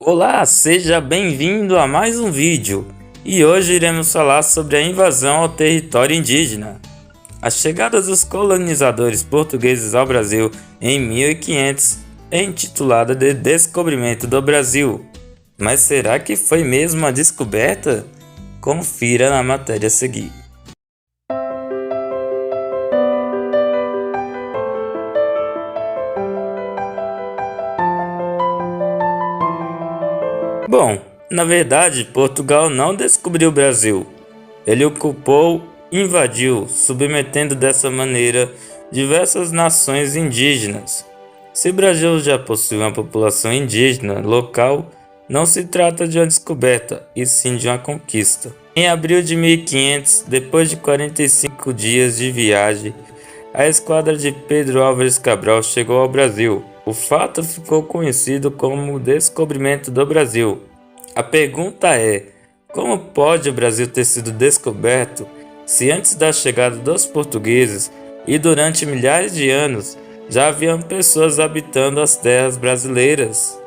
Olá, seja bem-vindo a mais um vídeo e hoje iremos falar sobre a invasão ao território indígena. A chegada dos colonizadores portugueses ao Brasil em 1500 é intitulada de Descobrimento do Brasil. Mas será que foi mesmo a descoberta? Confira na matéria a seguir. Bom, na verdade, Portugal não descobriu o Brasil. Ele ocupou, invadiu, submetendo dessa maneira diversas nações indígenas. Se o Brasil já possui uma população indígena local, não se trata de uma descoberta, e sim de uma conquista. Em abril de 1500, depois de 45 dias de viagem, a esquadra de Pedro Álvares Cabral chegou ao Brasil. O fato ficou conhecido como o Descobrimento do Brasil. A pergunta é: como pode o Brasil ter sido descoberto se antes da chegada dos portugueses e durante milhares de anos já haviam pessoas habitando as terras brasileiras?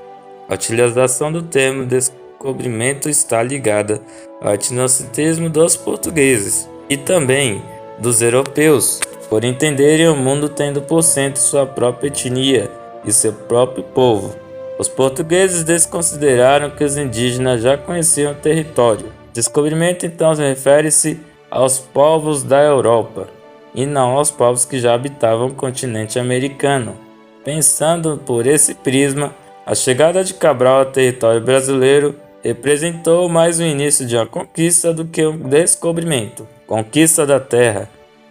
A utilização do termo descobrimento está ligada ao etnocentrismo dos portugueses e também dos europeus, por entenderem o mundo tendo por centro sua própria etnia e seu próprio povo. Os portugueses desconsideraram que os indígenas já conheciam o território. Descobrimento então refere-se aos povos da Europa e não aos povos que já habitavam o continente americano. Pensando por esse prisma, a chegada de Cabral ao território brasileiro representou mais o início de uma conquista do que um descobrimento. Conquista da terra,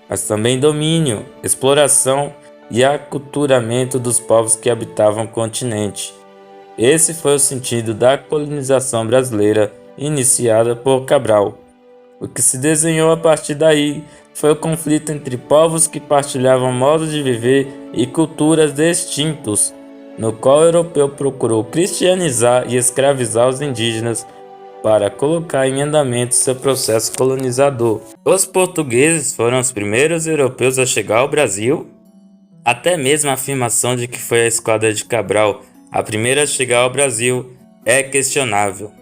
mas também domínio, exploração e aculturamento dos povos que habitavam o continente. Esse foi o sentido da colonização brasileira iniciada por Cabral. O que se desenhou a partir daí foi o conflito entre povos que partilhavam modos de viver e culturas distintos, no qual o europeu procurou cristianizar e escravizar os indígenas para colocar em andamento seu processo colonizador. Os portugueses foram os primeiros europeus a chegar ao Brasil. Até mesmo a afirmação de que foi a esquadra de Cabral a primeira a chegar ao Brasil é questionável.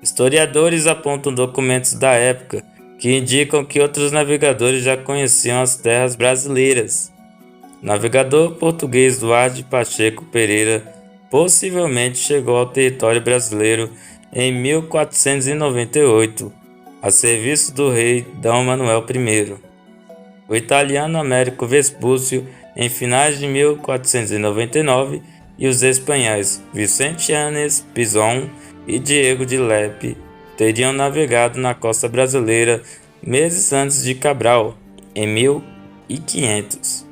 Historiadores apontam documentos da época que indicam que outros navegadores já conheciam as terras brasileiras. O navegador português Duarte Pacheco Pereira possivelmente chegou ao território brasileiro em 1498, a serviço do rei D. Manuel I. O italiano Américo Vespúcio em finais de 1499 e os espanhóis Vicente Yanes Pinzón e Diego de Lepe teriam navegado na costa brasileira meses antes de Cabral, em 1500.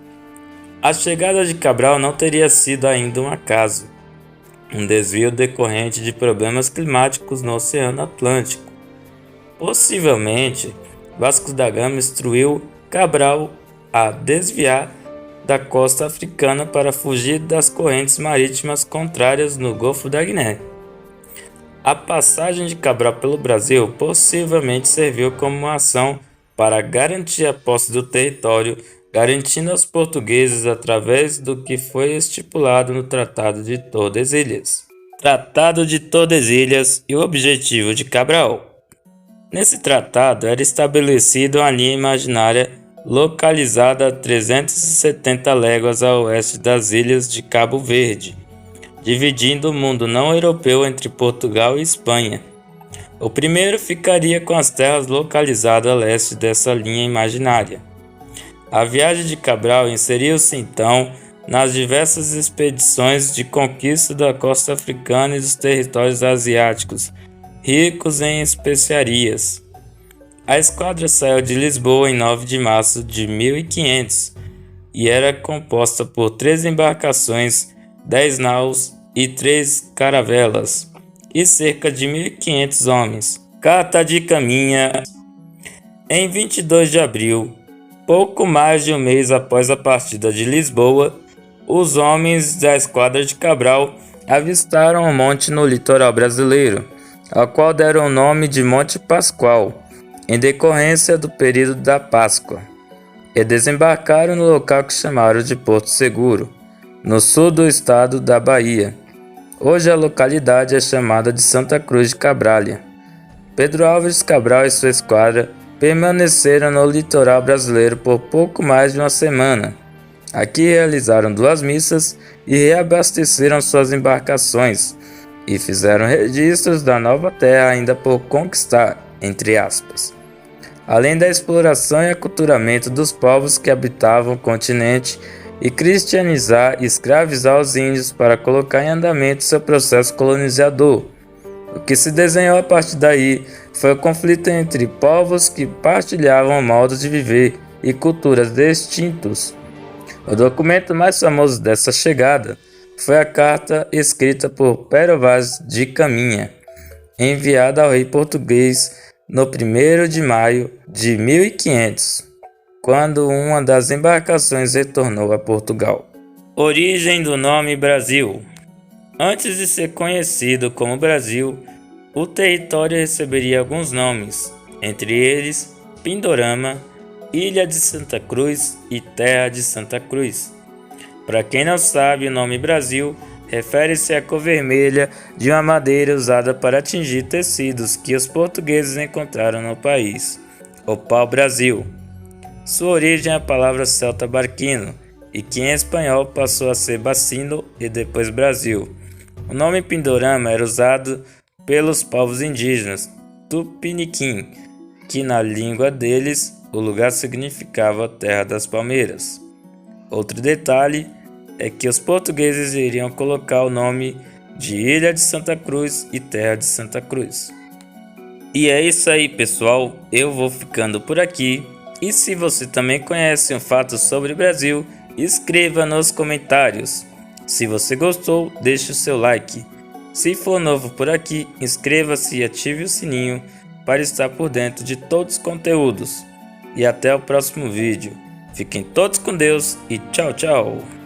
A chegada de Cabral não teria sido ainda um acaso, um desvio decorrente de problemas climáticos no Oceano Atlântico. Possivelmente, Vasco da Gama instruiu Cabral a desviar da costa africana para fugir das correntes marítimas contrárias no Golfo da Guiné. A passagem de Cabral pelo Brasil possivelmente serviu como uma ação para garantir a posse do território, garantindo aos portugueses através do que foi estipulado no Tratado de Tordesilhas. Tratado de Tordesilhas e o objetivo de Cabral. Nesse tratado era estabelecida uma linha imaginária localizada a 370 léguas a oeste das ilhas de Cabo Verde, dividindo o mundo não europeu entre Portugal e Espanha. O primeiro ficaria com as terras localizadas a leste dessa linha imaginária. A viagem de Cabral inseriu-se então nas diversas expedições de conquista da costa africana e dos territórios asiáticos, ricos em especiarias. A esquadra saiu de Lisboa em 9 de março de 1500 e era composta por 3 embarcações, 10 naus e 3 caravelas, e cerca de 1.500 homens. Carta de caminha. Em 22 de abril, pouco mais de um mês após a partida de Lisboa, os homens da esquadra de Cabral avistaram um monte no litoral brasileiro, ao qual deram o nome de Monte Pascoal, em decorrência do período da Páscoa, e desembarcaram no local que chamaram de Porto Seguro, no sul do estado da Bahia. Hoje a localidade é chamada de Santa Cruz de Cabrália. Pedro Álvares Cabral e sua esquadra permaneceram no litoral brasileiro por pouco mais de uma semana. Aqui realizaram 2 missas e reabasteceram suas embarcações e fizeram registros da nova terra ainda por conquistar, entre aspas. Além da exploração e aculturamento dos povos que habitavam o continente e cristianizar e escravizar os índios para colocar em andamento seu processo colonizador. O que se desenhou a partir daí foi o conflito entre povos que partilhavam modos de viver e culturas distintos. O documento mais famoso dessa chegada foi a carta escrita por Pero Vaz de Caminha, enviada ao rei português no 1º de maio de 1500, quando uma das embarcações retornou a Portugal. Origem do nome Brasil. Antes de ser conhecido como Brasil, o território receberia alguns nomes, entre eles Pindorama, Ilha de Santa Cruz e Terra de Santa Cruz. Para quem não sabe, o nome Brasil refere-se à cor vermelha de uma madeira usada para atingir tecidos que os portugueses encontraram no país, o pau-brasil. Sua origem é a palavra celta barquino, e que em espanhol passou a ser bacino e depois Brasil. O nome Pindorama era usado pelos povos indígenas Tupiniquim, que na língua deles o lugar significava Terra das Palmeiras. Outro detalhe é que os portugueses iriam colocar o nome de Ilha de Santa Cruz e Terra de Santa Cruz. E é isso aí, pessoal, eu vou ficando por aqui. E se você também conhece um fato sobre o Brasil, escreva nos comentários. Se você gostou, deixe o seu like. Se for novo por aqui, inscreva-se e ative o sininho para estar por dentro de todos os conteúdos. E até o próximo vídeo. Fiquem todos com Deus e tchau, tchau!